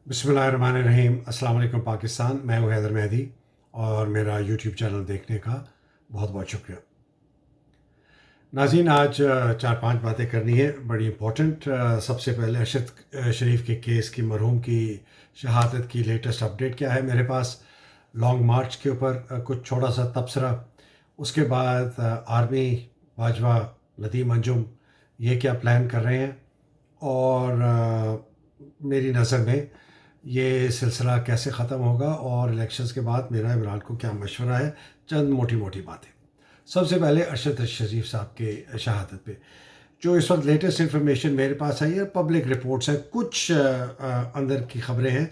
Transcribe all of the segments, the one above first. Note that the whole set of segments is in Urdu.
بسم اللہ الرحمن الرحیم۔ السلام علیکم پاکستان، میں ہوں حیدر مہدی اور میرا یوٹیوب چینل دیکھنے کا بہت بہت شکریہ۔ ناظرین، آج چار پانچ باتیں کرنی ہے بڑی امپورٹنٹ۔ سب سے پہلے ارشد شریف کے کیس کی مرحوم کی شہادت کی لیٹسٹ اپڈیٹ کیا ہے میرے پاس، لانگ مارچ کے اوپر کچھ چھوٹا سا تبصرہ، اس کے بعد آرمی، باجوہ، ندیم انجم یہ کیا پلان کر رہے ہیں، اور میری نظر میں یہ سلسلہ کیسے ختم ہوگا، اور الیکشنز کے بعد میرا عمران کو کیا مشورہ ہے، چند موٹی موٹی باتیں۔ سب سے پہلے ارشد شریف صاحب کے شہادت پہ جو اس وقت لیٹسٹ انفارمیشن میرے پاس آئی ہے، پبلک رپورٹس ہیں، کچھ اندر کی خبریں ہیں۔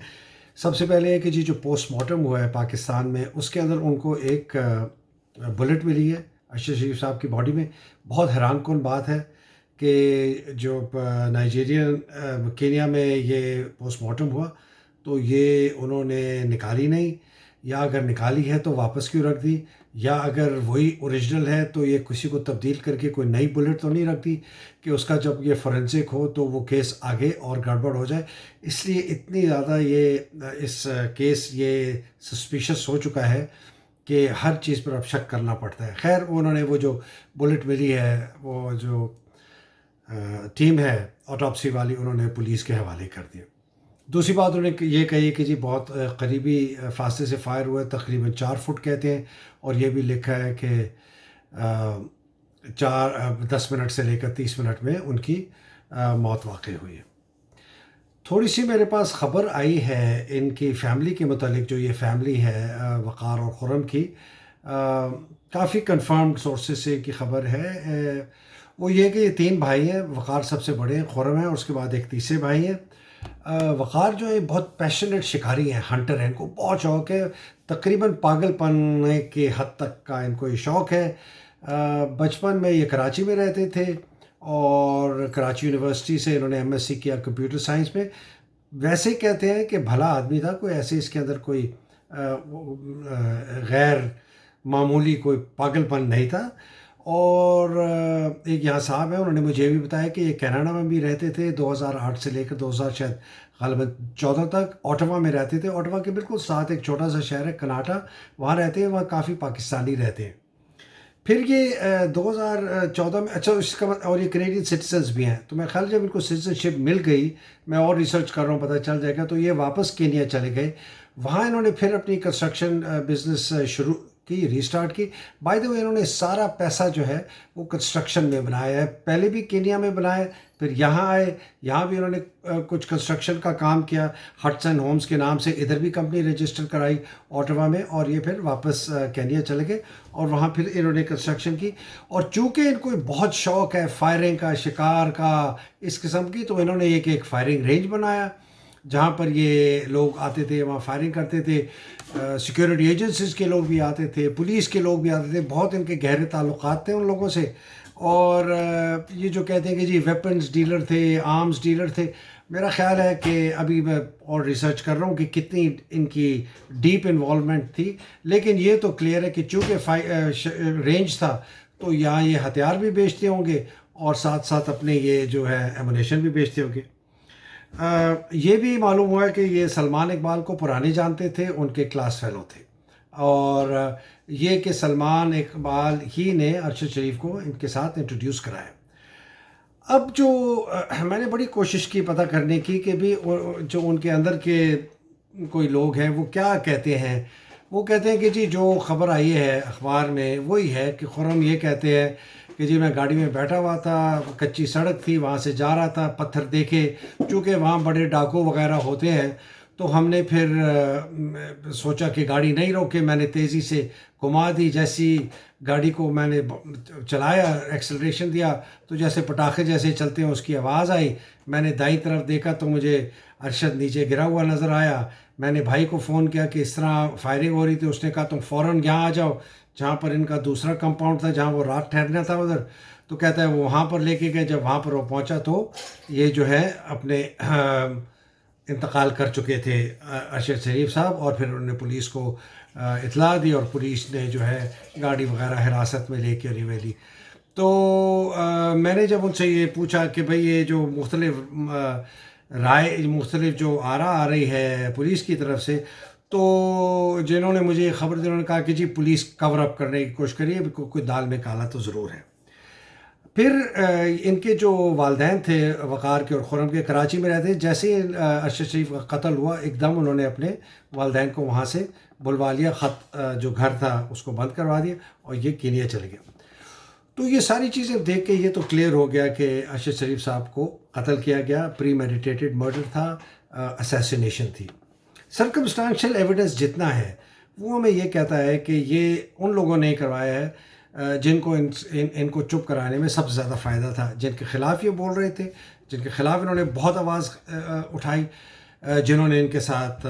سب سے پہلے ہے کہ جو پوسٹ مارٹم ہوا ہے پاکستان میں، اس کے اندر ان کو ایک بلٹ ملی ہے ارشد شریف صاحب کی باڈی میں۔ بہت حیران کن بات ہے کہ جو نائجیرین کینیا میں یہ پوسٹ مارٹم ہوا تو یہ انہوں نے نکالی نہیں، یا اگر نکالی ہے تو واپس کیوں رکھ دی، یا اگر وہی اوریجنل ہے تو یہ کسی کو تبدیل کر کے کوئی نئی بلٹ تو نہیں رکھ دی کہ اس کا جب یہ فورنسک ہو تو وہ کیس آگے اور گڑبڑ ہو جائے۔ اس لیے اتنی زیادہ اس کیس یہ سسپیشس ہو چکا ہے کہ ہر چیز پر اب شک کرنا پڑتا ہے۔ خیر، انہوں نے وہ جو بلٹ ملی ہے، وہ جو ٹیم ہے آٹوپسی والی، انہوں نے پولیس کے حوالے کر دیا۔ دوسری بات انہوں نے یہ کہی کہ بہت قریبی فاصلے سے فائر ہوا ہے، تقریباً 4 فٹ کہتے ہیں، اور یہ بھی لکھا ہے کہ 10 منٹ سے لے کر 30 منٹ میں ان کی موت واقع ہوئی ہے۔ تھوڑی سی میرے پاس خبر آئی ہے ان کی فیملی کے متعلق، جو یہ فیملی ہے وقار اور خرم کی، کافی کنفرمڈ سورسز سے کی خبر ہے۔ وہ یہ کہ یہ 3 بھائی ہیں، وقار سب سے بڑے ہیں، خرم ہیں، اور اس کے بعد ایک تیسرے بھائی ہیں۔ وقار جو ہے بہت پیشنیٹ شکاری ہیں، ہنٹر ہیں، ان کو بہت شوق ہے، تقریباً پاگل پن کے حد تک کا ان کو یہ شوق ہے۔ بچپن میں یہ کراچی میں رہتے تھے، اور کراچی یونیورسٹی سے انہوں نے MSc کیا کمپیوٹر سائنس میں۔ ویسے ہی کہتے ہیں کہ بھلا آدمی تھا، کوئی ایسے اس کے اندر کوئی غیر معمولی کوئی پاگل پن نہیں تھا۔ اور ایک یہاں صاحب ہیں، انہوں نے مجھے بھی بتایا کہ یہ کینیڈا میں بھی رہتے تھے 2008 سے لے کر 2000 شاید غالباً 14 تک، اوٹوا میں رہتے تھے۔ اوٹوا کے بالکل ساتھ ایک چھوٹا سا شہر ہے کناٹا، وہاں رہتے ہیں، وہاں کافی پاکستانی رہتے ہیں۔ پھر یہ 2014 میں، اچھا اس کا اور یہ کینیڈین سٹیزنز بھی ہیں، تو میں خیال جب ان کو سٹیزن شپ مل گئی، میں اور ریسرچ کر رہا ہوں، پتہ چل جائے گا، تو یہ واپس کینیا چلے گئے۔ وہاں انہوں نے پھر اپنی کنسٹرکشن بزنس شروع کی، ریسٹارٹ کی۔ بائی دا وے، انہوں نے سارا پیسہ جو ہے وہ کنسٹرکشن میں بنایا ہے، پہلے بھی کینیا میں بنایا، پھر یہاں آئے، یہاں بھی انہوں نے کچھ کنسٹرکشن کا کام کیا، ہٹسن ہومز کے نام سے، ادھر بھی کمپنی رجسٹر کرائی اوٹوا میں، اور یہ پھر واپس کینیا چلے گئے، اور وہاں پھر انہوں نے کنسٹرکشن کی۔ اور چونکہ ان کو بہت شوق ہے فائرنگ کا، شکار کا، اس قسم کی، تو انہوں نے ایک فائرنگ رینج بنایا جہاں پر یہ لوگ آتے تھے، وہاں فائرنگ کرتے تھے۔ سیکیورٹی ایجنسیز کے لوگ بھی آتے تھے، پولیس کے لوگ بھی آتے تھے، بہت ان کے گہرے تعلقات تھے ان لوگوں سے۔ اور یہ جو کہتے ہیں کہ ویپنز ڈیلر تھے، آرمز ڈیلر تھے، میرا خیال ہے کہ ابھی میں اور ریسرچ کر رہا ہوں کہ کتنی ان کی ڈیپ انوالومنٹ تھی، لیکن یہ تو کلیئر ہے کہ چونکہ رینج تھا تو یہاں یہ ہتھیار بھی بیچتے ہوں گے، اور ساتھ ساتھ اپنے یہ جو ہے ایمونیشن بھی بیچتے ہوں گے۔ یہ بھی معلوم ہوا ہے کہ یہ سلمان اقبال کو پرانے جانتے تھے، ان کے کلاس فیلو تھے، اور یہ کہ سلمان اقبال ہی نے ارشد شریف کو ان کے ساتھ انٹروڈیوس کرایا۔ اب جو میں نے بڑی کوشش کی پتہ کرنے کی کہ بھی جو ان کے اندر کے کوئی لوگ ہیں وہ کیا کہتے ہیں۔ وہ کہتے ہیں کہ جو خبر آئی ہے اخبار میں وہی ہے کہ خرم یہ کہتے ہیں کہ میں گاڑی میں بیٹھا ہوا تھا، کچی سڑک تھی، وہاں سے جا رہا تھا، پتھر دیکھے، چونکہ وہاں بڑے ڈاکو وغیرہ ہوتے ہیں، تو ہم نے پھر سوچا کہ گاڑی نہیں روکے، میں نے تیزی سے گھما دی۔ جیسی گاڑی کو میں نے چلایا، ایکسلریشن دیا، تو جیسے پٹاخے جیسے چلتے ہیں اس کی آواز آئی۔ میں نے دائیں طرف دیکھا تو مجھے ارشد نیچے گرا ہوا نظر آیا۔ میں نے بھائی کو فون کیا کہ اس طرح فائرنگ ہو رہی تھی، اس نے کہا تم فوراً یہاں آ جاؤ، جہاں پر ان کا دوسرا کمپاؤنڈ تھا جہاں وہ رات ٹھہرنا تھا ادھر۔ تو کہتا ہے وہ وہاں پر لے کے گئے، جب وہاں پر وہ پہنچا تو یہ جو ہے اپنے انتقال کر چکے تھے ارشد شریف صاحب، اور پھر انہوں نے پولیس کو اطلاع دی، اور پولیس نے جو ہے گاڑی وغیرہ حراست میں لے کے لی۔ تو میں نے جب ان سے یہ پوچھا کہ بھئی یہ جو مختلف رائے مختلف جو آ رہی ہے پولیس کی طرف سے، تو جنہوں نے مجھے یہ خبر دی انہوں نے کہا کہ جی پولیس کور اپ کرنے کی کوشش کری ہے، کوئی دال میں کالا تو ضرور ہے۔ پھر ان کے جو والدین تھے وقار کے اور خرم کے، کراچی میں رہتے، جیسے ہی ارشد شریف کا قتل ہوا ایک دم انہوں نے اپنے والدین کو وہاں سے بلوا لیا، خط جو گھر تھا اس کو بند کروا دیا اور یہ کینیا چلے گئے۔ تو یہ ساری چیزیں دیکھ کے یہ تو کلیئر ہو گیا کہ ارشد شریف صاحب کو قتل کیا گیا، پری میڈیٹیٹڈ مرڈر تھا، اسیسینیشن تھی۔ سرکمسٹانشل ایویڈنس جتنا ہے وہ ہمیں یہ کہتا ہے کہ یہ ان لوگوں نے کروایا ہے جن کو ان کو چپ کرانے میں سب سے زیادہ فائدہ تھا، جن کے خلاف یہ بول رہے تھے، جن کے خلاف انہوں نے بہت آواز اٹھائی، جنہوں نے ان کے ساتھ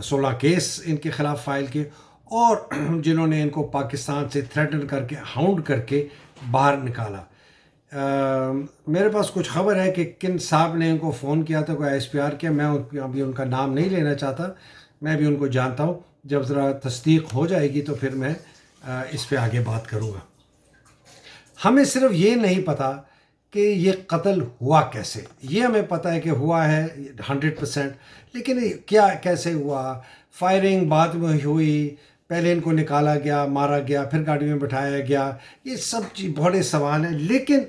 16 کیس ان کے خلاف فائل کیے، اور جنہوں نے ان کو پاکستان سے تھریٹن کر کے ہاؤنڈ کر کے باہر نکالا۔ میرے پاس کچھ خبر ہے کہ کن صاحب نے ان کو فون کیا تھا، کوئی ایس پی آر کیا، میں ابھی ان کا نام نہیں لینا چاہتا، میں بھی ان کو جانتا ہوں، جب ذرا تصدیق ہو جائے گی تو پھر میں اس پہ آگے بات کروں گا۔ ہمیں صرف یہ نہیں پتہ کہ یہ قتل ہوا کیسے، یہ ہمیں پتہ ہے کہ ہوا ہے 100%، لیکن کیا کیسے ہوا، فائرنگ بعد میں ہوئی، پہلے ان کو نکالا گیا، مارا گیا، پھر گاڑی میں بٹھایا گیا، یہ سب چیز بڑے سوال ہیں۔ لیکن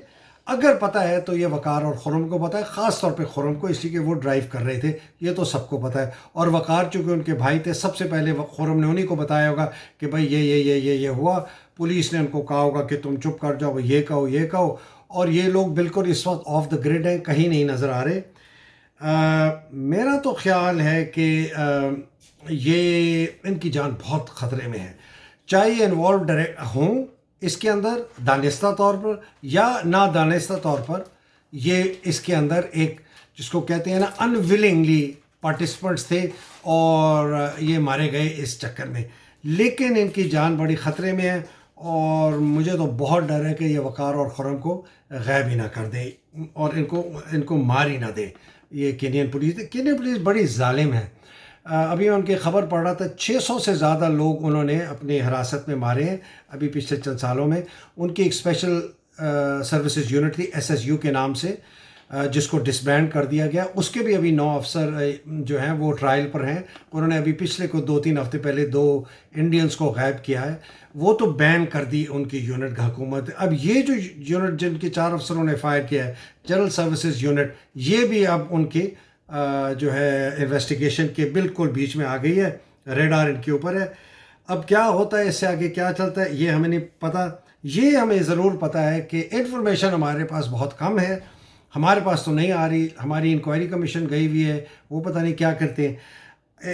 اگر پتہ ہے تو یہ وقار اور خرم کو پتہ ہے، خاص طور پہ خرم کو، اس لیے کہ وہ ڈرائیو کر رہے تھے، یہ تو سب کو پتہ ہے، اور وقار چونکہ ان کے بھائی تھے، سب سے پہلے خرم نے انہیں کو بتایا ہوگا کہ بھائی یہ ہوا، پولیس نے ان کو کہا ہوگا کہ تم چپ کر جاؤ، یہ کہو، اور یہ لوگ بالکل اس وقت آف دا گریڈ ہیں، کہیں نہیں نظر آ رہے۔ میرا تو خیال ہے کہ یہ ان کی جان بہت خطرے میں ہے، چاہے یہ انوالو ڈائریکٹ ہوں اس کے اندر دانستہ طور پر یا نادانستہ طور پر، یہ اس کے اندر ایک جس کو کہتے ہیں نا انولنگلی پارٹیسپنٹس تھے اور یہ مارے گئے اس چکر میں، لیکن ان کی جان بڑی خطرے میں ہے، اور مجھے تو بہت ڈر ہے کہ یہ وقار اور خرم کو غائب ہی نہ کر دے اور ان کو مار ہی نہ دے۔ یہ کینین پولیس بڑی ظالم ہے۔ ابھی میں ان کی خبر پڑھ رہا تھا، 600 سے زیادہ لوگ انہوں نے اپنی حراست میں مارے ہیں ابھی پچھلے چند سالوں میں۔ ان کی ایک اسپیشل سروسز یونٹ تھی SSU کے نام سے، جس کو ڈسبینڈ کر دیا گیا، اس کے بھی ابھی 9 افسر جو ہیں وہ ٹرائل پر ہیں۔ انہوں نے ابھی پچھلے کو 2-3 ہفتے پہلے 2 انڈینز کو غائب کیا ہے، وہ تو بین کر دی ان کی یونٹ کا حکومت۔ اب یہ جو یونٹ جن کے 4 افسروں نے فائر کیا ہے، جنرل سروسز یونٹ، یہ بھی اب ان کے جو ہے انویسٹیگیشن کے بالکل بیچ میں آ گئی ہے، ریڈار ان کے اوپر ہے۔ اب کیا ہوتا ہے، اس سے آگے کیا چلتا ہے، یہ ہمیں نہیں پتہ۔ یہ ہمیں ضرور پتہ ہے کہ انفارمیشن ہمارے پاس بہت کم ہے، ہمارے پاس تو نہیں آ رہی، ہماری انکوائری کمیشن گئی ہوئی ہے، وہ پتہ نہیں کیا کرتے ہیں۔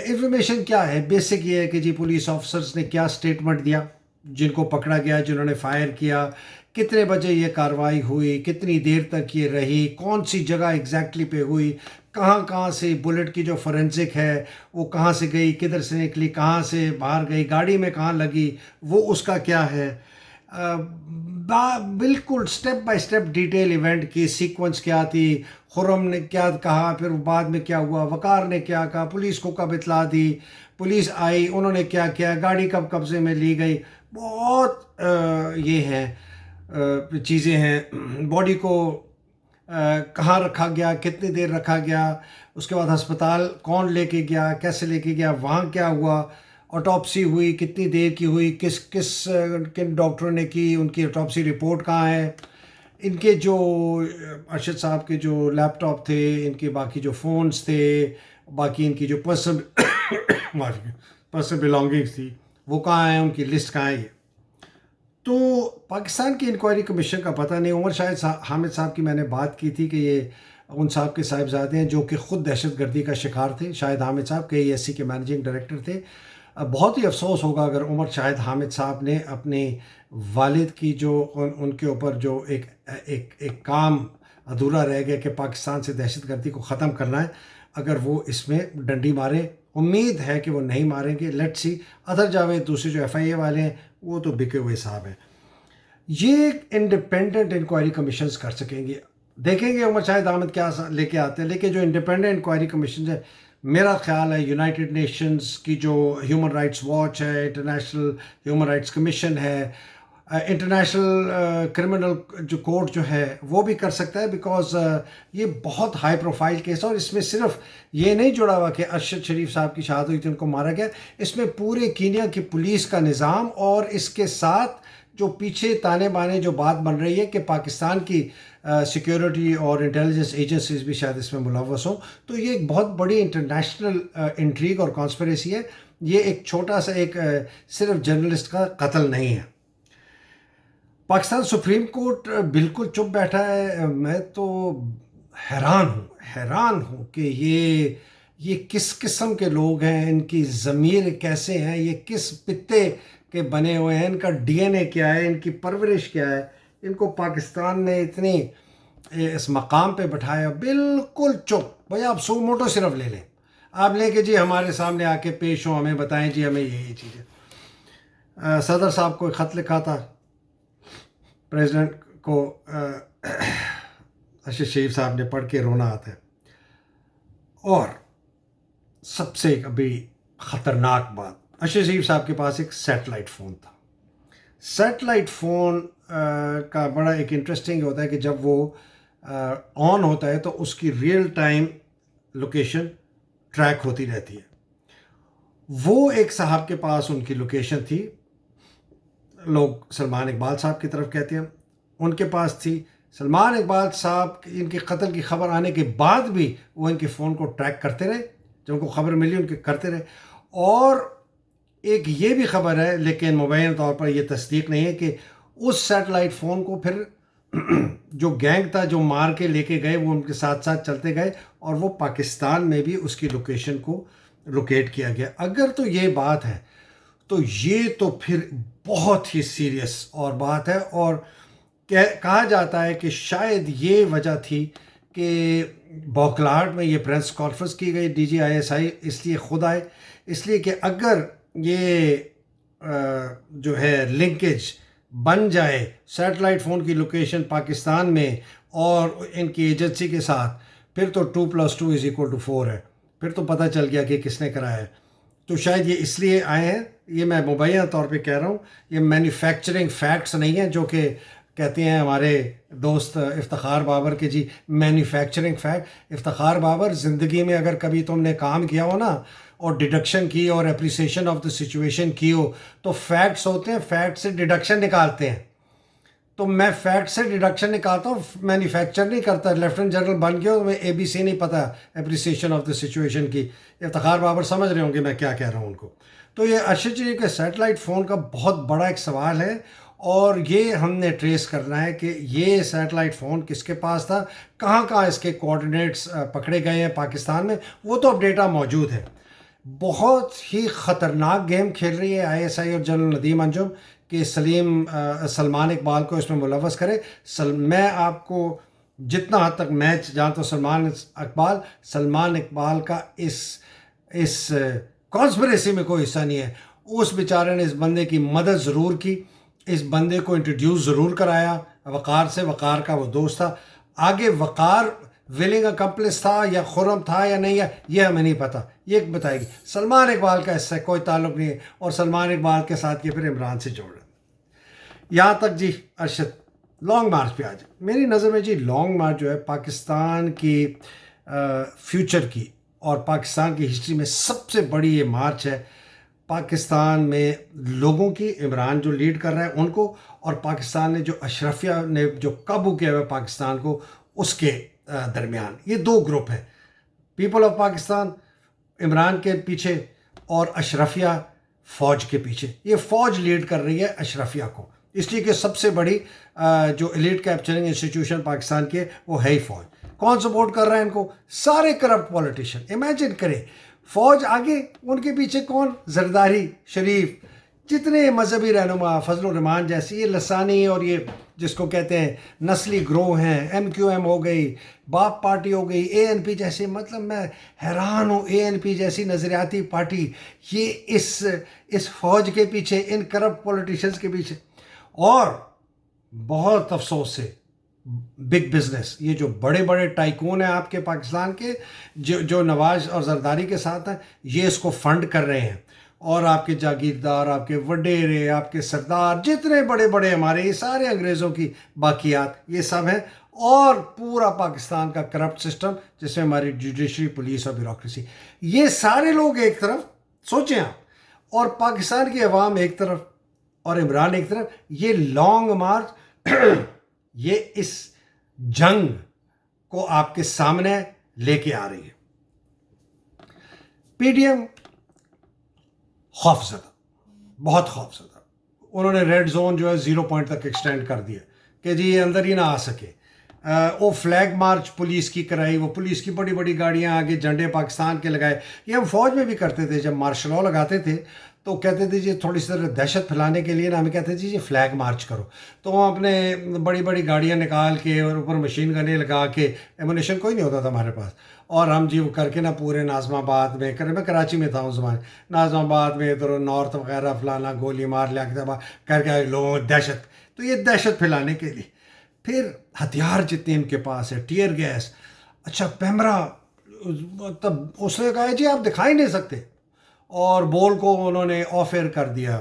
انفارمیشن کیا ہے، بیسک یہ ہے کہ جی پولیس آفیسرز نے کیا سٹیٹمنٹ دیا، جن کو پکڑا گیا، جنہوں نے فائر کیا، کتنے بجے یہ کارروائی ہوئی، کتنی دیر تک یہ رہی، کون سی جگہ ایگزیکٹلی پہ ہوئی، کہاں سے بلٹ کی جو فورینسک ہے وہ کہاں سے گئی، کدھر سے نکلی، کہاں سے باہر گئی، گاڑی میں کہاں لگی، وہ اس کا کیا ہے، بالکل step by step detail event کی سیکوینس کیا تھی، خرم نے کیا کہا، پھر بعد میں کیا ہوا، وقار نے کیا کہا، پولیس کو کب اطلاع دی، پولیس آئی، انہوں نے کیا کیا، گاڑی کب قبضے میں لی گئی، بہت یہ ہیں چیزیں ہیں، باڈی کو کہاں رکھا گیا، کتنی دیر رکھا گیا، اس کے بعد ہسپتال کون لے کے گیا، کیسے لے کے گیا، وہاں کیا ہوا، آٹوپسی ہوئی، کتنی دیر کی ہوئی، کن ڈاکٹروں نے کی، ان کی آٹوپسی رپورٹ کہاں ہے، ان کے جو ارشد صاحب کے جو لیپ ٹاپ تھے، ان کے باقی جو فونز تھے، باقی ان کی جو پرسنل بلانگنگس تھی وہ کہاں ہیں، ان کی لسٹ کہاں ہے۔ یہ تو پاکستان کی انکوائری کمیشن کا پتہ نہیں۔ عمر شاہد حامد صاحب کی میں نے بات کی تھی کہ یہ ان صاحب کے صاحبزادے ہیں جو کہ خود دہشت گردی کا شکار تھے، شاہد حامد صاحب KESC کے مینیجنگ ڈائریکٹر تھے۔ بہت ہی افسوس ہوگا اگر عمر شاہد حامد صاحب نے اپنے والد کی جو ان کے اوپر جو ایک کام ادھورا رہ گیا کہ پاکستان سے دہشت گردی کو ختم کرنا ہے، اگر وہ اس میں ڈنڈی مارے۔ امید ہے کہ وہ نہیں ماریں گے، لیٹ سی۔ اطہر جاوید دوسرے جو FIA والے ہیں وہ تو بکے ہوئے صاحب ہیں۔ یہ انڈیپینڈنٹ انکوائری کمیشنز کر سکیں گے، دیکھیں گے عمر شاہد احمد کیا لے کے آتے ہیں، لیکن جو انڈیپینڈنٹ انکوائری کمیشنز ہے، میرا خیال ہے یونائٹڈ نیشنز کی جو ہیومن رائٹس واچ ہے، انٹرنیشنل ہیومن رائٹس کمیشن ہے، انٹرنیشنل کرمنل جو کورٹ جو ہے وہ بھی کر سکتا ہے، بیکاز یہ بہت ہائی پروفائل کیس ہے، اور اس میں صرف یہ نہیں جڑا ہوا کہ ارشد شریف صاحب کی شہادت ہوئی تھی، ان کو مارا گیا، اس میں پورے کینیا کی پولیس کا نظام اور اس کے ساتھ جو پیچھے تانے بانے جو بات بن رہی ہے کہ پاکستان کی سیکیورٹی اور انٹیلیجنس ایجنسیز بھی شاید اس میں ملوث ہوں، تو یہ ایک بہت بڑی انٹرنیشنل انٹریگ اور کانسپریسی ہے. یہ ایک چھوٹا سا ایک صرف جرنلسٹ کا قتل نہیں ہے. پاکستان سپریم کورٹ بالکل چپ بیٹھا ہے. میں تو حیران ہوں کہ یہ کس قسم کے لوگ ہیں، ان کی ضمیر کیسے ہیں، یہ کس پتے کے بنے ہوئے ہیں، ان کا ڈی این اے کیا ہے، ان کی پرورش کیا ہے. ان کو پاکستان نے اتنی اس مقام پہ بٹھایا، بالکل چپ. بھائی آپ سو موٹو صرف لے لیں، آپ لیں کہ جی ہمارے سامنے آ کے پیش ہوں، ہمیں بتائیں جی ہمیں یہ چیز ہے. صدر صاحب کو ایک خط لکھا تھا پریزیڈنٹ کو، ارشد شریف صاحب نے پڑھ کے رونا آتا ہے. اور سب سے ابھی خطرناک بات، ارشد شریف صاحب کے پاس ایک سیٹلائٹ فون تھا. سیٹلائٹ فون کا بڑا ایک انٹرسٹنگ ہوتا ہے کہ جب وہ آن ہوتا ہے تو اس کی ریئل ٹائم لوکیشن ٹریک ہوتی رہتی ہے. وہ ایک صاحب کے پاس ان کی لوکیشن تھی، لوگ سلمان اقبال صاحب کی طرف کہتے ہیں، ان کے پاس تھی. سلمان اقبال صاحب ان کے قتل کی خبر آنے کے بعد بھی وہ ان کے فون کو ٹریک کرتے رہے، جب ان کو خبر ملی ان کے کرتے رہے. اور ایک یہ بھی خبر ہے، لیکن مبینہ طور پر یہ تصدیق نہیں ہے، کہ اس سیٹلائٹ فون کو پھر جو گینگ تھا جو مار کے لے کے گئے وہ ان کے ساتھ ساتھ چلتے گئے، اور وہ پاکستان میں بھی اس کی لوکیشن کو لوکیٹ کیا گیا. اگر تو یہ بات ہے تو یہ تو پھر بہت ہی سیریس اور بات ہے. اور کہا جاتا ہے کہ شاید یہ وجہ تھی کہ بوکلاہٹ میں یہ پریس کانفرنس کی گئی، D G I S I اس لیے خود آئے، اس لیے کہ اگر یہ جو ہے لنکیج بن جائے سیٹلائٹ فون کی لوکیشن پاکستان میں اور ان کی ایجنسی کے ساتھ، پھر تو 2+2=4 ہے. پھر تو پتہ چل گیا کہ کس نے کرایا ہے. تو شاید یہ اس لیے آئے ہیں. یہ میں مبینہ طور پہ کہہ رہا ہوں، یہ مینوفیکچرنگ فیکٹس نہیں ہیں جو کہ کہتے ہیں ہمارے دوست افتخار بابر کے جی مینوفیکچرنگ فیکٹ. افتخار بابر، زندگی میں اگر کبھی تم نے کام کیا ہو نا اور ڈیڈکشن کی اور اپریسیشن آف دا سچویشن کی ہو، تو فیکٹس ہوتے ہیں، فیکٹ سے ڈیڈکشن نکالتے ہیں. تو میں فیکٹ سے ڈیڈکشن نکالتا ہوں، مینوفیکچر نہیں کرتا. لیفٹنٹ جنرل بن گیا، میں اے بی سی نہیں پتہ اپریسیشن آف دا سچویشن کی. افتخار بابر سمجھ رہے ہوں گے میں کیا کہہ رہا ہوں ان کو. تو یہ ارشد شریف کے سیٹلائٹ فون کا بہت بڑا ایک سوال ہے، اور یہ ہم نے ٹریس کرنا ہے کہ یہ سیٹلائٹ فون کس کے پاس تھا، کہاں کہاں اس کے کوآرڈینیٹس پکڑے گئے ہیں پاکستان میں. وہ تو اب ڈیٹا موجود ہے. بہت ہی خطرناک گیم کھیل رہی ہے آئی ایس آئی اور جنرل ندیم انجم کہ سلمان اقبال کو اس میں ملوث کرے. میں آپ کو جتنا حد تک میں جانتا ہوں، سلمان اقبال کا اس کانسپریسی میں کوئی حصہ نہیں ہے. اس بیچارے نے اس بندے کی مدد ضرور کی، اس بندے کو انٹروڈیوس ضرور کرایا وقار سے. وقار کا وہ دوست تھا. آگے وقار ولنگ اکمپلس تھا یا خرم تھا یا نہیں، یہ ہمیں نہیں پتہ، یہ بتائے گی. سلمان اقبال کا اس سے کوئی تعلق نہیں ہے، اور سلمان اقبال کے ساتھ یہ پھر عمران سے جوڑ رہے. یہاں تک جی ارشد لانگ مارچ پہ آ جائے. میری نظر میں جی لانگ مارچ جو ہے پاکستان کی فیوچر کی اور پاکستان کی ہسٹری میں سب سے بڑی یہ مارچ ہے. پاکستان میں لوگوں کی، عمران جو لیڈ کر رہا ہے ان کو، اور پاکستان نے جو اشرفیہ نے جو قابو کیا ہوا ہے پاکستان کو، اس کے درمیان. یہ دو گروپ ہیں، پیپل آف پاکستان عمران کے پیچھے اور اشرفیہ فوج کے پیچھے. یہ فوج لیڈ کر رہی ہے اشرفیہ کو، اس لیے کہ سب سے بڑی جو ایلیٹ کیپچرنگ انسٹیٹیوشن پاکستان کی ہے وہ ہے ہی فوج. کون سپورٹ کر رہا ہے ان کو؟ سارے کرپٹ پولیٹیشین. امیجن کریں، فوج آگے، ان کے پیچھے کون؟ زرداری، شریف، جتنے مذہبی رہنما، فضل الرحمان جیسی، یہ لسانی اور یہ جس کو کہتے ہیں نسلی گروہ ہیں، ایم کیو ایم ہو گئی، باپ پارٹی ہو گئی، اے این پی جیسے. مطلب میں حیران ہوں، اے این پی جیسی نظریاتی پارٹی یہ اس فوج کے پیچھے، ان کرپٹ پولیٹیشنز کے پیچھے. اور بہت افسوس سے بگ بزنس، یہ جو بڑے بڑے ٹائکون ہیں آپ کے پاکستان کے، جو نواز اور زرداری کے ساتھ ہیں، یہ اس کو فنڈ کر رہے ہیں. اور آپ کے جاگیردار، آپ کے وڈیرے، آپ کے سردار، جتنے بڑے بڑے ہمارے، یہ سارے انگریزوں کی باقیات یہ سب ہیں، اور پورا پاکستان کا کرپٹ سسٹم جس میں ہماری جوڈیشری، پولیس اور بیوروکریسی، یہ سارے لوگ ایک طرف، سوچیں آپ، اور پاکستان کی عوام ایک طرف اور عمران ایک طرف، یہ لانگ مارچ یہ اس جنگ کو آپ کے سامنے لے کے آ رہی ہے۔ پی ڈی ایم خوف زدہ، بہت خوف زدہ، انہوں نے ریڈ زون جو ہے 0 پوائنٹ تک ایکسٹینڈ کر دیا کہ جی یہ اندر ہی نہ آ سکے۔ وہ فلیگ مارچ پولیس کی کرائی، وہ پولیس کی بڑی بڑی گاڑیاں آگے جھنڈے پاکستان کے لگائے۔ یہ ہم فوج میں بھی کرتے تھے، جب مارشل لا لگاتے تھے تو کہتے تھے جی تھوڑی سی دہشت پھیلانے کے لیے نا، ہمیں کہتے تھے جی فلیگ مارچ کرو، تو ہم اپنے بڑی بڑی گاڑیاں نکال کے اور اوپر مشین گنیں لگا کے، ایمونیشن کوئی نہیں ہوتا تھا ہمارے پاس، اور ہم جی وہ کر کے نا پورے ناظم آباد میں میں کراچی میں تھا اس زمانے، ناظم آباد میں ادھر نارتھ وغیرہ فلانا گولی مار لیا کر کے لوگوں دہشت، تو یہ دہشت پھیلانے کے لیے۔ پھر ہتھیار جتنے ان کے پاس ہے، ٹیئر گیس، اچھا پیمرا، تب اس نے کہا جی آپ دکھا ہی نہیں سکتے، اور بول کو انہوں نے آف ایئر کر دیا۔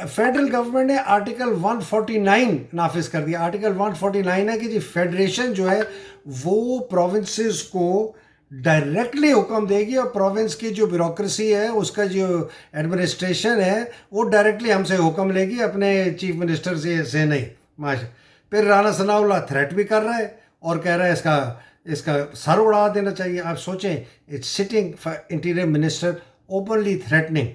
فیڈرل گورنمنٹ نے آرٹیکل 149 نافذ کر دیا۔ آرٹیکل 149 ہے کہ جی فیڈریشن جو ہے وہ پروونسز کو ڈائریکٹلی حکم دے گی، اور پروونس کی جو بیوروکریسی ہے، اس کا جو ایڈمنسٹریشن ہے، وہ ڈائریکٹلی ہم سے حکم لے گی، اپنے چیف منسٹر سے نہیں۔ ماشاء پھر رانا ثناء اللہ تھریٹ بھی کر رہا ہے اور کہہ رہا ہے اس کا سر اڑا دینا چاہیے۔ آپ سوچیں، it's sitting interior minister openly threatening,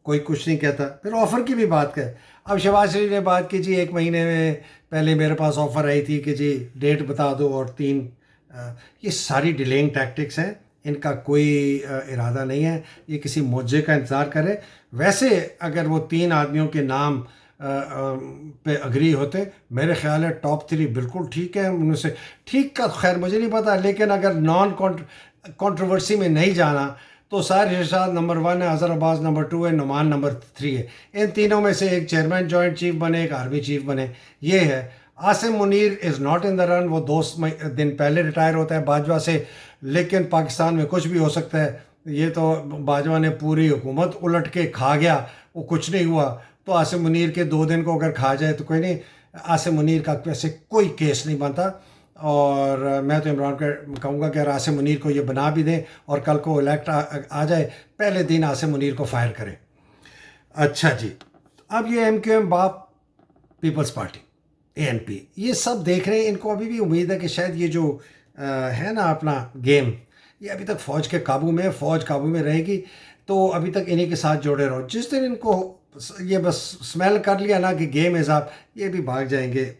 کوئی کچھ نہیں کہتا۔ پھر آفر کی بھی بات کرے، اب شہباز شریف نے بات کی جی 1 مہینے میں پہلے میرے پاس آفر آئی تھی کہ جی ڈیٹ بتا دو، اور 3، یہ ساری ڈیلینگ ٹیکٹکس ہیں، ان کا کوئی ارادہ نہیں ہے، یہ کسی معجزے کا انتظار کرے۔ ویسے اگر وہ 3 آدمیوں کے نام پہ اگری ہوتے، میرے خیال ہے ٹاپ 3 بالکل ٹھیک ہے، ان میں سے ٹھیک کا خیر مجھے نہیں پتا، لیکن اگر نان کنٹروورسی میں نہیں جانا تو سار ارشاد نمبر 1 ہے، اظہر عباس نمبر 2 ہے، نعمان نمبر 3 ہے۔ ان تینوں میں سے ایک چیئرمین جوائنٹ چیف بنے، ایک آرمی چیف بنے، یہ ہے۔ Asim Munir is not in the run, وہ 2 دن پہلے ریٹائر ہوتا ہے باجوہ سے، لیکن پاکستان میں کچھ بھی ہو سکتا ہے، یہ تو باجوہ نے پوری حکومت الٹ کے کھا گیا، وہ کچھ نہیں ہوا، تو عاصم منیر کے 2 دن کو اگر کھا جائے تو کوئی نہیں، عاصم منیر کا ویسے کوئی کیس نہیں بنتا، اور میں تو عمران کو کہوں گا کہ اگر عاصم منیر کو یہ بنا بھی دیں اور کل کو الیکٹ آ جائے، پہلے دن عاصم منیر کو فائر کریں۔ اچھا جی، اب یہ ایم کیو ایم باپ، پیپلز پارٹی، اے این پی، یہ سب دیکھ رہے ہیں، ان کو ابھی بھی امید ہے کہ شاید یہ جو ہے نا اپنا گیم، یہ ابھی تک فوج کے قابو میں، فوج قابو میں رہے گی، تو ابھی تک انہی کے ساتھ جوڑے رہو۔ جس دن ان کو یہ بس سمیل کر لیا نا کہ گیم از اپ، یہ بھی بھاگ جائیں گے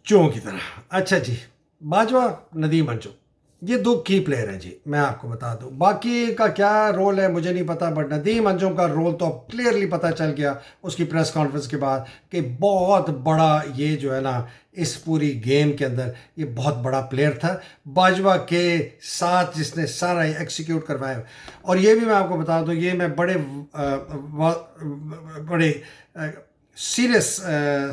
چوہوں کی طرح۔ اچھا جی، باجوہ، ندیم انجم، یہ 2 کی پلیئر ہیں جی، میں آپ کو بتا دوں، باقی کا کیا رول ہے مجھے نہیں پتا، بٹ ندیم انجم کا رول تو اب کلیئرلی پتہ چل گیا اس کی پریس کانفرنس کے بعد کہ بہت بڑا یہ جو ہے نا اس پوری گیم کے اندر یہ بہت بڑا پلیئر تھا، باجوہ کے ساتھ جس نے سارا ایکسیکیوٹ کروایا۔ اور یہ بھی میں آپ کو بتا دوں، یہ میں بڑے سیریس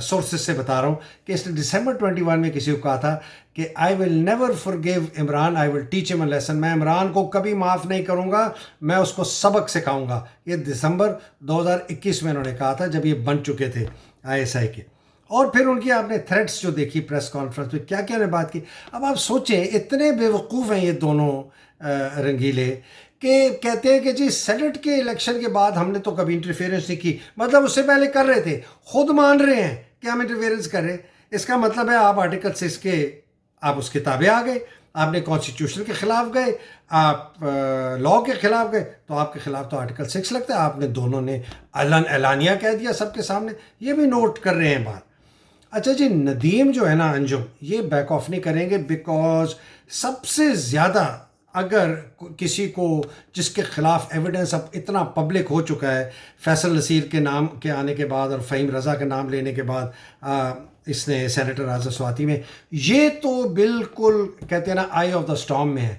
سورسز سے بتا رہا ہوں کہ اس نے دسمبر 21 میں کسی کو کہا تھا کہ I will never forgive Imran, I will teach him a lesson، میں عمران کو کبھی معاف نہیں کروں گا، میں اس کو سبق سکھاؤں گا۔ یہ دسمبر 2021 میں انہوں نے کہا تھا جب یہ بن چکے تھے آئی ایس آئی کے۔ اور پھر ان کی آپ نے تھریٹس جو دیکھی پریس کانفرنس میں، کیا کیا نے بات کی۔ اب آپ سوچیں، اتنے بیوقوف ہیں یہ دونوں رنگیلے کہ کہتے ہیں کہ جی سینٹ کے الیکشن کے بعد ہم نے تو کبھی انٹرفیئرنس نہیں کی، مطلب اس سے پہلے کر رہے تھے، خود مان رہے ہیں کہ ہم انٹرفیئرنس کر رہے ہیں۔ اس کا مطلب ہے آپ آرٹیکل 6 کے آپ اس کے تابع آ گئے، آپ نے کانسٹیٹیوشن کے خلاف گئے، آپ لا کے خلاف گئے، تو آپ کے خلاف تو آرٹیکل 6 لگتا ہے۔ آپ نے دونوں نے اعلانیہ کہہ دیا سب کے سامنے، یہ بھی نوٹ کر رہے ہیں بات۔ اچھا جی، ندیم جو ہے نا انجم، یہ بیک آف نہیں کریں گے، بیکاز سب سے زیادہ اگر کسی کو جس کے خلاف ایویڈنس اب اتنا پبلک ہو چکا ہے، فیصل نصیر کے نام کے آنے کے بعد اور فہیم رضا کا نام لینے کے بعد اس نے سینیٹر راضا سواتی میں، یہ تو بالکل کہتے ہیں نا آئی آف دا اسٹارم میں ہے،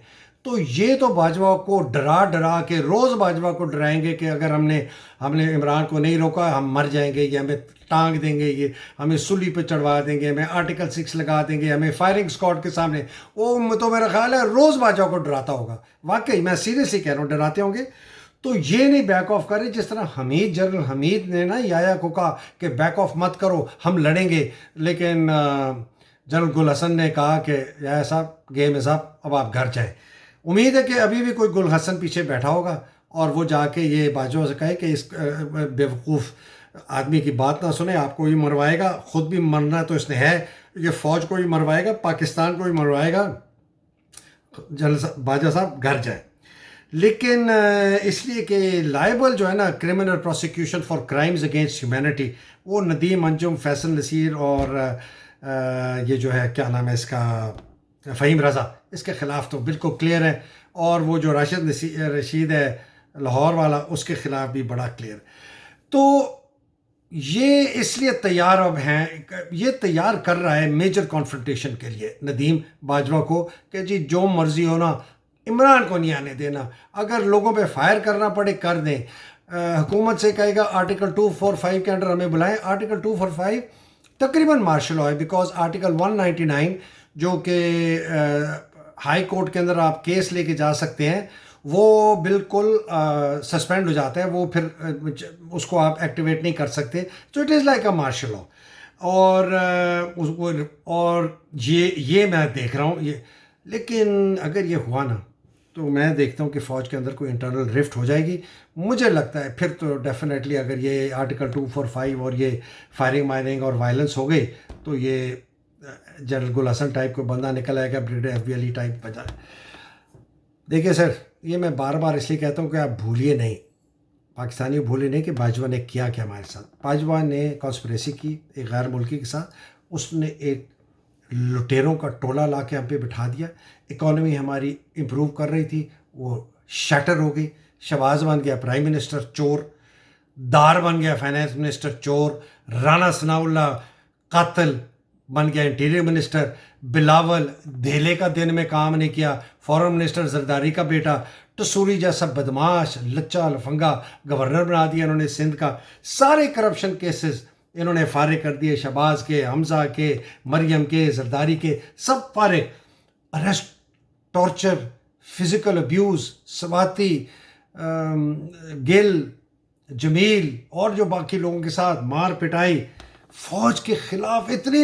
تو یہ تو باجوہ کو ڈرا ڈرا کے روز باجوہ کو ڈرائیں گے کہ اگر ہم نے عمران کو نہیں روکا ہم مر جائیں گے، یہ ہمیں ٹانگ دیں گے، یہ ہمیں سلی پہ چڑھوا دیں گے، ہمیں آرٹیکل 6 لگا دیں گے، ہمیں فائرنگ اسکواڈ کے سامنے. وہ تو میرا خیال ہے روز باجوہ کو ڈراتا ہوگا. واقعی میں سیریسلی کہہ رہا ہوں ڈراتے ہوں گے. تو یہ نہیں بیک آف کرے جس طرح جنرل حمید نے نا یایا کو کہا کہ بیک آف مت کرو ہم لڑیں گے، لیکن جنرل گل حسن نے کہا کہ یایا صاحب گیم از اپ، اب آپ گھر جائیں. امید ہے کہ ابھی بھی کوئی گل حسن پیچھے بیٹھا ہوگا اور وہ جا کے یہ باجوہ سے کہے کہ اس بیوقوف آدمی کی بات نہ سنیں، آپ کو ہی مروائے گا، خود بھی مرنا تو اس نے ہے، یہ فوج کو ہی مروائے گا، پاکستان کو ہی مروائے گا. جنرل باجوہ صاحب گھر جائیں. لیکن اس لیے کہ لائبل جو ہے نا criminal prosecution for crimes against humanity, وہ ندیم انجم، فیصل نصیر اور یہ جو ہے کیا نام ہے اس کا فہیم رضا، اس کے خلاف تو بالکل کلیئر ہے. اور وہ جو رشید ہے لاہور والا، اس کے خلاف بھی بڑا کلیئر. تو یہ اس لیے تیار اب ہیں، یہ تیار کر رہا ہے میجر کانفرنٹیشن کے لیے ندیم باجوہ کو کہ جی جو مرضی ہونا عمران کو نہیں آنے دینا، اگر لوگوں پہ فائر کرنا پڑے کر دیں. حکومت سے کہے گا آرٹیکل 245 کے انڈر ہمیں بلائیں. آرٹیکل 245 تقریباً مارشل لا ہے، بیکاز آرٹیکل 199 جو کہ ہائی کورٹ کے اندر آپ کیس لے کے جا سکتے ہیں، وہ بالکل سسپینڈ ہو جاتا ہے، وہ پھر اس کو آپ ایکٹیویٹ نہیں کر سکتے. تو it is like a martial law. اور یہ میں دیکھ رہا ہوں یہ. لیکن اگر یہ ہوا نا تو میں دیکھتا ہوں کہ فوج کے اندر کوئی انٹرنل رفٹ ہو جائے گی. مجھے لگتا ہے پھر تو ڈیفینیٹلی اگر یہ آرٹیکل 245 اور یہ فائرنگ مائننگ اور وائلنس ہو گئی تو یہ جنرل گل حسن ٹائپ کو بندہ نکل آئے گا، بریگیڈیئر ایف بی علی ٹائپ بجائے. دیکھیے سر، یہ میں بار بار اس لیے کہتا ہوں کہ آپ بھولیے نہیں، پاکستانی بھولے نہیں کہ باجوہ نے کیا ہمارے ساتھ. باجوہ نے کانسپریسی کی ایک غیر ملکی کے ساتھ، اس نے ایک لٹیروں کا ٹولہ لا کے ہم پہ بٹھا دیا. اکانومی ہماری امپروو کر رہی تھی، وہ شیٹر ہو گئی. شہباز بن گیا پرائم منسٹر چور، دار بن گیا فائنانس منسٹر چور، رانا ثناء اللہ قاتل بن گیا انٹیریئر منسٹر، بلاول دھیلے کا دن میں کام نہیں کیا، فورن منسٹر زرداری کا بیٹا، ٹسوری جیسا بدماش لچا لفنگا گورنر بنا دیا انہوں نے سندھ کا. سارے کرپشن کیسز انہوں نے فارغ کر دیے، شہباز کے، حمزہ کے، مریم کے، زرداری کے، سب فارغ. Arrest, torture, physical abuse, Swati, Gill, Jamil اور جو باقی لوگوں کے ساتھ مار پٹائی. فوج کے خلاف اتنی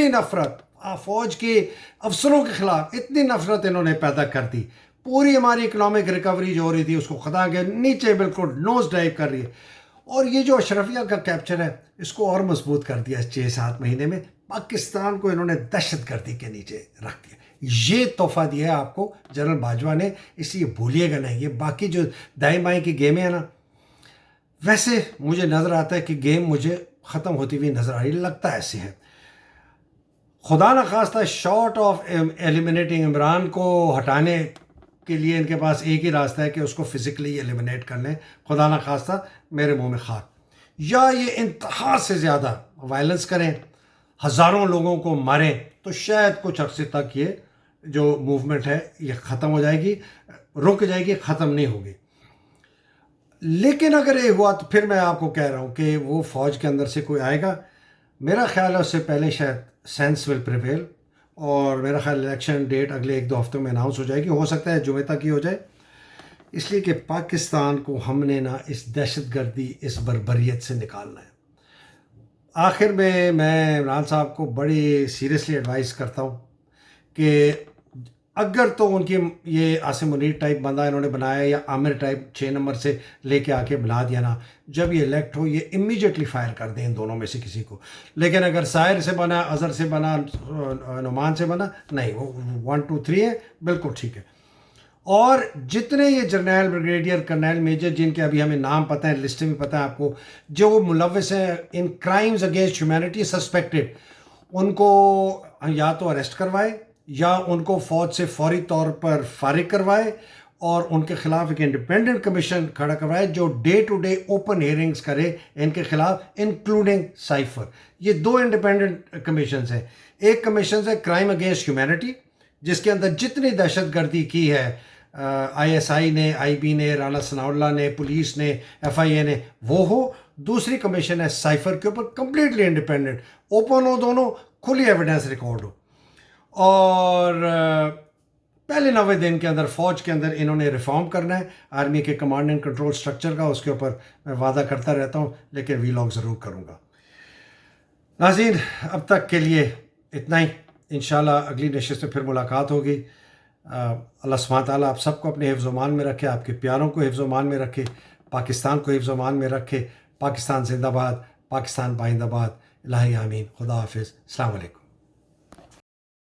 نفرت فوج کے افسروں کے خلاف اتنی نفرت انہوں نے پیدا کر دی. پوری ہماری اکنامک ریکوری جو ہو رہی تھی اس کو خدا کے نیچے بالکل نوز ڈائیو کر رہی ہے. اور یہ جو اشرفیہ کا کیپچر ہے اس کو اور مضبوط کر دیا. 6-7 مہینے میں پاکستان کو انہوں نے دہشت گردی کے نیچے رکھ دیا. یہ تحفہ دیا ہے آپ کو جنرل باجوہ نے، اس لیے بھولیے گا نہیں. یہ باقی جو دائیں بائیں کی گیمیں ہیں نا، ویسے مجھے نظر آتا ہے کہ گیم مجھے ختم ہوتی ہوئی نظر آ رہی، لگتا ایسے ہے. خدا نخواستہ شارٹ آف ایلیمنیٹنگ عمران کو ہٹانے کے لیے ان کے پاس ایک ہی راستہ ہے کہ اس کو فزیکلی ایلیمنیٹ کر لیں، خدا نخواستہ میرے منہ میں خاک. یا یہ انتہا سے زیادہ وائلنس کریں، ہزاروں لوگوں کو ماریں، تو شاید کچھ عرصے تک یہ جو موومنٹ ہے یہ ختم ہو جائے گی، رک جائے گی، ختم نہیں ہوگی. لیکن اگر یہ ہوا تو پھر میں آپ کو کہہ رہا ہوں کہ وہ فوج کے اندر سے کوئی آئے گا. میرا خیال ہے اس سے پہلے شاید سینس ول پریویل، اور میرا خیال الیکشن ڈیٹ اگلے 1-2 ہفتوں میں اناؤنس ہو جائے گی. ہو سکتا ہے جمعہ تک ہی ہو جائے، اس لیے کہ پاکستان کو ہم نے نا اس دہشت گردی، اس بربریت سے نکالنا ہے. آخر میں عمران صاحب کو بڑی سیریسلی ایڈوائز کرتا ہوں کہ اگر تو ان کی یہ عاصم منیر ٹائپ بندہ انہوں نے بنایا یا عامر ٹائپ 6 نمبر سے لے کے آ کے بنا دیا نا، جب یہ الیکٹ ہو یہ امیجیٹلی فائر کر دیں ان دونوں میں سے کسی کو. لیکن اگر سائر سے بنا، اظہر سے بنا، نعمان سے بنا، نہیں، وہ 1 2 3 ہے، بالکل ٹھیک ہے. اور جتنے یہ جرنیل، بریگیڈیئر، کرنیل، میجر جن کے ابھی ہمیں نام پتہ ہیں، لسٹ بھی پتہ ہے آپ کو، جو ملوث ہیں ان کرائمز اگینسٹ ہیومینٹی سسپیکٹڈ، ان کو یا تو اریسٹ کروائے یا ان کو فوج سے فوری طور پر فارغ کروائے، اور ان کے خلاف ایک انڈیپینڈنٹ کمیشن کھڑا کروائے جو ڈے ٹو ڈے اوپن ہیئرنگز کرے ان کے خلاف، انکلوڈنگ سائفر. یہ 2 انڈیپینڈنٹ کمیشنز ہیں. ایک کمیشنز ہے کرائم اگینسٹ ہیومینٹی جس کے اندر جتنی دہشت گردی کی ہے آئی ایس آئی نے، آئی بی نے، رانا ثناء اللہ نے، پولیس نے، ایف آئی اے نے، وہ ہو. دوسری کمیشن ہے سائفر کے اوپر کمپلیٹلی انڈیپینڈنٹ، اوپن ہو دونوں، کھلی ایویڈنس ریکارڈ ہو. اور پہلے 90 دن کے اندر فوج کے اندر انہوں نے ریفارم کرنا ہے آرمی کے کمانڈ اینڈ کنٹرول سٹرکچر کا. اس کے اوپر میں وعدہ کرتا رہتا ہوں لیکن ویلاگ ضرور کروں گا. ناظرین اب تک کے لیے اتنا ہی. انشاءاللہ اگلی نشست میں پھر ملاقات ہوگی. اللہ سبحانہ تعالیٰ آپ سب کو اپنے حفظ و امان میں رکھے، آپ کے پیاروں کو حفظ و امان میں رکھے، پاکستان کو حفظ و امان میں رکھے. پاکستان زندہ باد، پاکستان بائندہ باد. الہی آمین. خدا حافظ. السلام علیکم.